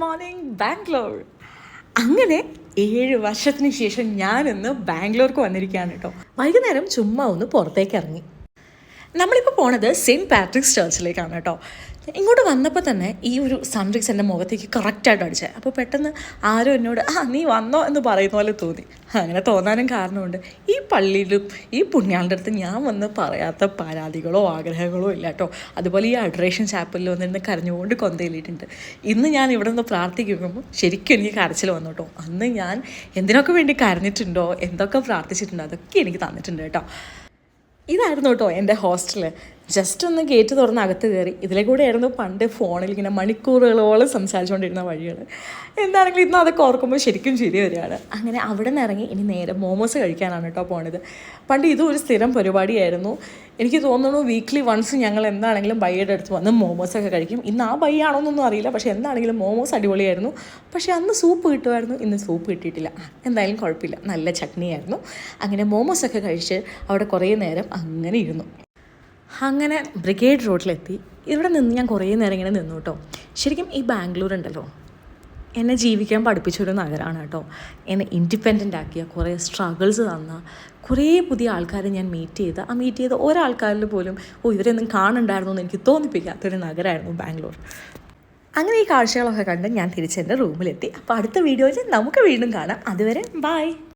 Morning Bangalore. അങ്ങനെ 7 വർഷത്തിന് ശേഷം ഞാനിന്ന് ബാംഗ്ലൂർക്ക് വന്നിരിക്കുകയാണ് കേട്ടോ. വൈകുന്നേരം ചുമ്മാ ഒന്ന് പുറത്തേക്ക് ഇറങ്ങി. നമ്മളിപ്പോൾ പോണത് സെയിൻറ്റ് പാട്രിക്സ് ചർച്ചിലേക്കാണ് കേട്ടോ. ഇങ്ങോട്ട് വന്നപ്പോൾ തന്നെ ഈ ഒരു സൺറൈസ് എൻ്റെ മുഖത്തേക്ക് കറക്റ്റായിട്ട് അടിച്ചത്. അപ്പോൾ പെട്ടെന്ന് ആരോ എന്നോട് നീ വന്നോ എന്ന് പറയുന്ന പോലെ തോന്നി. അങ്ങനെ തോന്നാനും കാരണമുണ്ട്, ഈ പള്ളിയിലും ഈ പുണ്യാളുടെ അടുത്ത് ഞാൻ വന്ന് പറയാത്ത പരാതികളോ ആഗ്രഹങ്ങളോ ഇല്ല കേട്ടോ. അതുപോലെ ഈ അഡറേഷൻ ചാപ്പലിൽ വന്നിരുന്ന് കരഞ്ഞുകൊണ്ട് കൊന്തയിലിട്ടുണ്ട്. ഇന്ന് ഞാൻ ഇവിടെ നിന്ന് പ്രാർത്ഥിക്കുമ്പോൾ ശരിക്കും എനിക്ക് കരച്ചിൽ വന്നു കേട്ടോ. അന്ന് ഞാൻ എന്തിനൊക്കെ വേണ്ടി കരഞ്ഞിട്ടുണ്ടോ, എന്തൊക്കെ പ്രാർത്ഥിച്ചിട്ടുണ്ടോ, അതൊക്കെ എനിക്ക് തന്നിട്ടുണ്ട് കേട്ടോ. ഇതായിരുന്നു കേട്ടോ എൻ്റെ ഹോസ്റ്റൽ. ജസ്റ്റ് ഒന്ന് ഗേറ്റ് തുറന്ന് അകത്ത് കയറി. ഇതിലെ കൂടെ ആയിരുന്നു പണ്ട് ഫോണിൽ ഇങ്ങനെ മണിക്കൂറുകളോളം സംസാരിച്ചുകൊണ്ടിരുന്ന വഴികൾ. എന്താണെങ്കിലും ഇന്ന് അതൊക്കെ ഓർക്കുമ്പോൾ ശരിക്കും ചിരി വരികയാണ്. അങ്ങനെ അവിടെ നിന്ന് ഇറങ്ങി ഇനി നേരെ മോമോസ് കഴിക്കാനാണ് കേട്ടോ പോണത്. പണ്ട് ഇതും ഒരു സ്ഥിരം പരിപാടിയായിരുന്നു. എനിക്ക് തോന്നുന്നു വീക്ക്ലി വൺസ് ഞങ്ങൾ എന്താണെങ്കിലും ബൈയുടെ അടുത്ത് വന്ന് മോമോസൊക്കെ കഴിക്കും. ഇന്ന് ആ ബൈ ആണോന്നൊന്നും അറിയില്ല, പക്ഷേ എന്താണെങ്കിലും മോമോസ് അടിപൊളിയായിരുന്നു. പക്ഷേ അന്ന് സൂപ്പ് കിട്ടുമായിരുന്നു, ഇന്ന് സൂപ്പ് കിട്ടിയിട്ടില്ല. എന്തായാലും കുഴപ്പമില്ല, നല്ല ചട്നിയായിരുന്നു. അങ്ങനെ മോമോസൊക്കെ കഴിച്ച് അവിടെ കുറേ നേരം അങ്ങനെ ഇരുന്നു. അങ്ങനെ ബ്രിഗേഡ് റോഡിലെത്തി. ഇവിടെ നിന്ന് ഞാൻ കുറേ നേരം ഇങ്ങനെ നിന്നു കേട്ടോ. ശരിക്കും ഈ ബാംഗ്ലൂർ ഉണ്ടല്ലോ, എന്നെ ജീവിക്കാൻ പഠിപ്പിച്ചൊരു നഗരമാണ് കേട്ടോ. എന്നെ ഇൻഡിപെൻഡൻ്റ് ആക്കിയ, കുറേ സ്ട്രഗിൾസ് തന്ന, കുറേ പുതിയ ആൾക്കാരെ ഞാൻ മീറ്റ് ചെയ്ത ഒരാൾക്കാരിൽ പോലും ഇവരൊന്നും കാണുന്നുണ്ടായിരുന്നു എന്ന് എനിക്ക് തോന്നിപ്പിക്കാത്തൊരു നഗരമായിരുന്നു ബാംഗ്ലൂർ. അങ്ങനെ ഈ കാഴ്ചകളൊക്കെ കണ്ട് ഞാൻ തിരിച്ചെൻ്റെ റൂമിലെത്തി. അപ്പോൾ അടുത്ത വീഡിയോയിൽ നമുക്ക് വീണ്ടും കാണാം. അതുവരെ ബൈ.